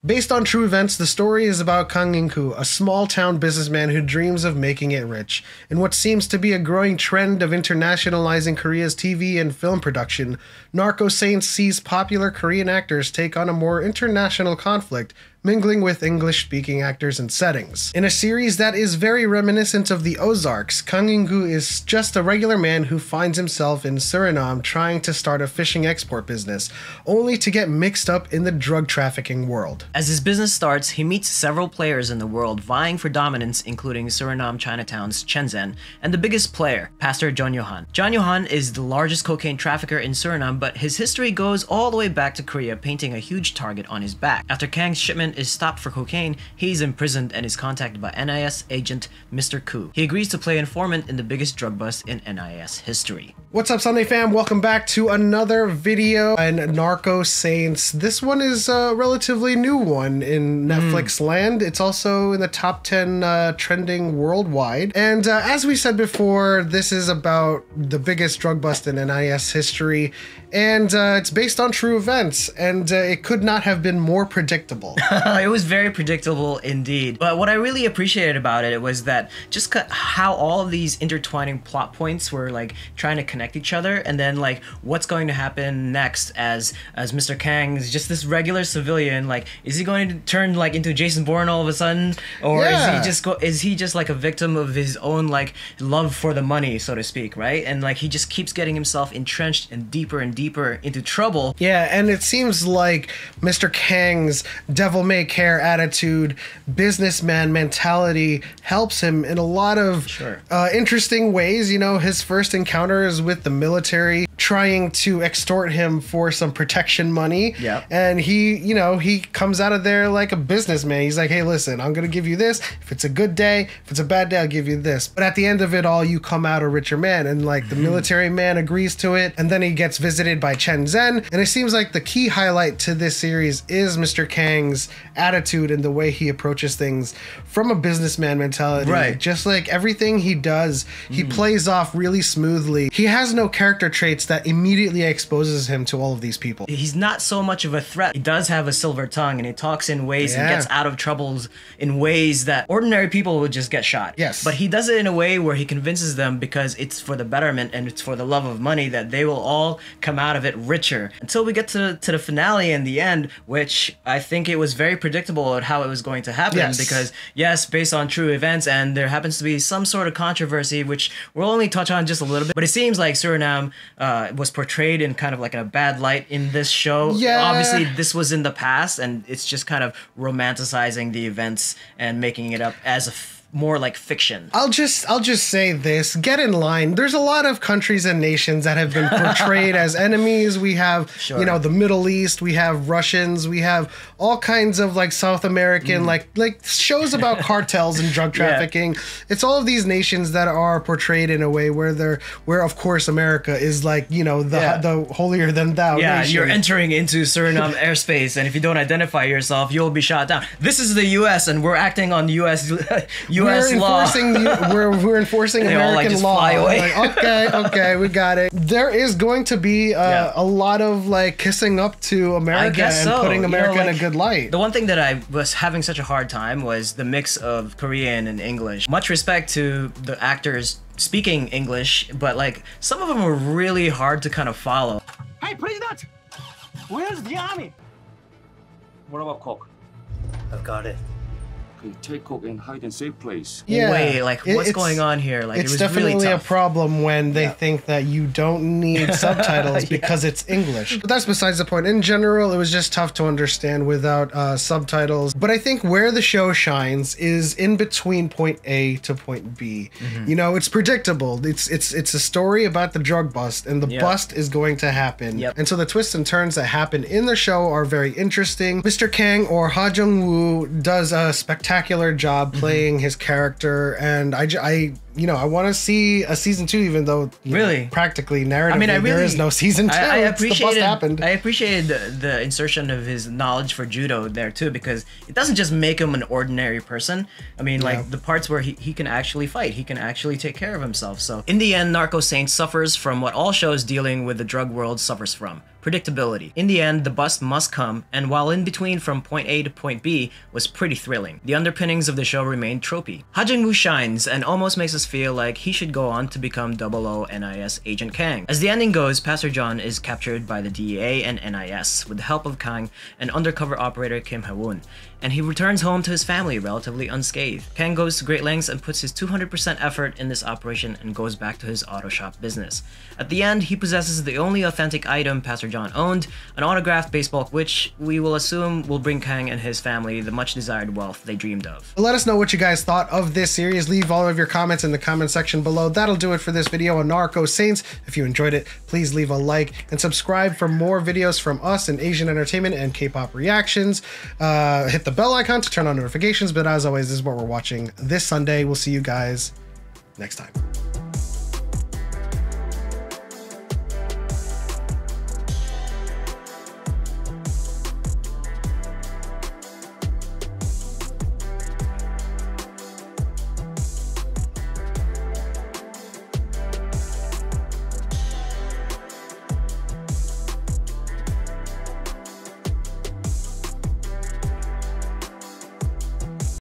Based on true events, the story is about Kang In-koo, a small-town businessman who dreams of making it rich. In what seems to be a growing trend of internationalizing Korea's TV and film production, Narco Saints sees popular Korean actors take on a more international conflict, mingling with English-speaking actors and settings. In a series that is very reminiscent of the Ozarks, Kang In-koo is just a regular man who finds himself in Suriname trying to start a fishing export business, only to get mixed up in the drug trafficking world. As his business starts, he meets several players in the world vying for dominance, including Suriname Chinatown's Shenzhen, and the biggest player, Pastor John Johan. John Johan is the largest cocaine trafficker in Suriname, but his history goes all the way back to Korea, painting a huge target on his back. After Kang's shipment is stopped for cocaine, he's imprisoned and is contacted by NIS agent Mr. Koo. He agrees to play informant in the biggest drug bust in NIS history. What's up, Sunday fam? Welcome back to another video on Narco Saints. This one is a relatively new one in Netflix land. It's also in the top 10 trending worldwide. And as we said before, this is about the biggest drug bust in NIS history. And it's based on true events, and it could not have been more predictable. It was very predictable indeed. But what I really appreciated about it was that just how all of these intertwining plot points were like trying to connect each other, and then like what's going to happen next as Mr. Kang is just this regular civilian. Like, is he going to turn like into Jason Bourne all of a sudden, or is he just like a victim of his own like love for the money, so to speak, right? And like he just keeps getting himself entrenched and deeper into trouble. Yeah, and it seems like Mr. Kang's devil-may-care attitude, businessman mentality helps him in a lot of interesting ways. You know, his first encounter is with the military trying to extort him for some protection money. Yep. And he comes out of there like a businessman. He's like, hey, listen, I'm going to give you this. If it's a good day, if it's a bad day, I'll give you this. But at the end of it all, you come out a richer man. And like the military man agrees to it. And then he gets visited by Chen Zhen. And it seems like the key highlight to this series is Mr. Kang's attitude and the way he approaches things from a businessman mentality. Right. Just like everything he does, he plays off really smoothly. He has no character traits that immediately exposes him to all of these people. He's not so much of a threat. He does have a silver tongue, and he talks in ways and gets out of troubles in ways that ordinary people would just get shot. Yes. But he does it in a way where he convinces them, because it's for the betterment and it's for the love of money, that they will all come out of it richer. Until we get to the finale in the end, which I think it was very predictable at how it was going to happen, because yes, based on true events, and there happens to be some sort of controversy, which we'll only touch on just a little bit, but it seems like Suriname was portrayed in kind of like in a bad light in this show. Yeah. Obviously, this was in the past, and it's just kind of romanticizing the events and making it up as a more like fiction. I'll just say this, get in line. There's a lot of countries and nations that have been portrayed as enemies. We have, you know, the Middle East, we have Russians, we have all kinds of like South American, like shows about cartels and drug trafficking. It's all of these nations that are portrayed in a way where of course America is like, you know, the holier than thou nation. You're entering into Suriname airspace, and if you don't identify yourself, you'll be shot down. This is the US, and we're acting on US law. We're enforcing American law. Fly away. Like, okay, we got it. There is going to be a lot of like kissing up to America and putting America in a good light. The one thing that I was having such a hard time was the mix of Korean and English. Much respect to the actors speaking English, but like some of them were really hard to kind of follow. Hey, President! Where's the army? What about Coke? I've got it. Take Coke and hide in safe place. Yeah, wait, like what's going on here? Like it's it was definitely really a problem when they think that you don't need subtitles because it's English. But that's besides the point. In general, it was just tough to understand without subtitles. But I think where the show shines is in between point A to point B. You know, it's predictable. It's a story about the drug bust, and the bust is going to happen. And so the twists and turns that happen in the show are very interesting. Mr. Kang, or Ha Jung-woo, does a spectacular job playing his character, and I you know, I want to see a season 2, even though really practically narratively there is no season 2. I I appreciated the insertion of his knowledge for judo there too, because it doesn't just make him an ordinary person. I mean, like the parts where he can actually fight, he can actually take care of himself. So in the end, Narco Saints suffers from what all shows dealing with the drug world suffers from: predictability. In the end, the bust must come, and while in between from point A to point B was pretty thrilling, the underpinnings of the show remained tropey. Ha Jung-woo shines and almost makes us feel like he should go on to become 00 NIS Agent Kang. As the ending goes, Pastor John is captured by the DEA and NIS with the help of Kang and undercover operator Kim Ha-woon, and he returns home to his family relatively unscathed. Kang goes to great lengths and puts his 200% effort in this operation and goes back to his auto shop business. At the end, he possesses the only authentic item Pastor John owned, an autographed baseball, which we will assume will bring Kang and his family the much desired wealth they dreamed of. Let us know what you guys thought of this series. Leave all of your comments in the comment section below. That'll do it for this video on Narco Saints. If you enjoyed it, please leave a like and subscribe for more videos from us in Asian entertainment and K-pop reactions. Hit the bell icon to turn on notifications, but as always, this is what we're watching this Sunday. We'll see you guys next time.